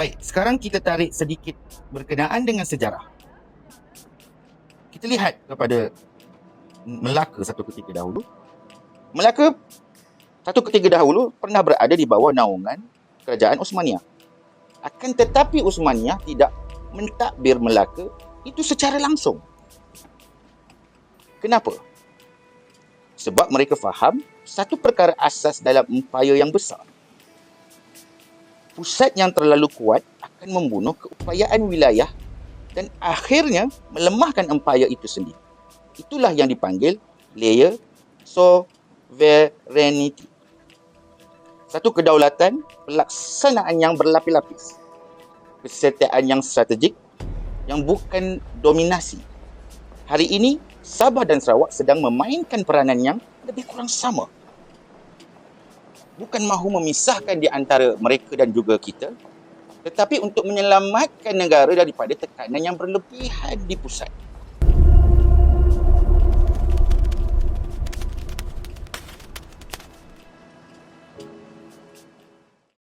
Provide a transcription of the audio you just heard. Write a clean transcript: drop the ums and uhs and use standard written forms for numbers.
Baik, sekarang kita tarik sedikit berkenaan dengan sejarah. Kita lihat kepada Melaka satu ketika dahulu. Melaka satu ketika dahulu pernah berada di bawah naungan kerajaan Osmania. Akan tetapi Osmania tidak mentadbir Melaka itu secara langsung. Kenapa? Sebab mereka faham satu perkara asas dalam empayar yang besar. Pusat yang terlalu kuat akan membunuh keupayaan wilayah dan akhirnya melemahkan empayar itu sendiri. Itulah yang dipanggil layer sovereignty. Satu kedaulatan, pelaksanaan yang berlapis-lapis. Kesertaan yang strategik, yang bukan dominasi. Hari ini, Sabah dan Sarawak sedang memainkan peranan yang lebih kurang sama. Bukan mahu memisahkan di antara mereka dan juga kita, tetapi untuk menyelamatkan negara daripada tekanan yang berlebihan di pusat.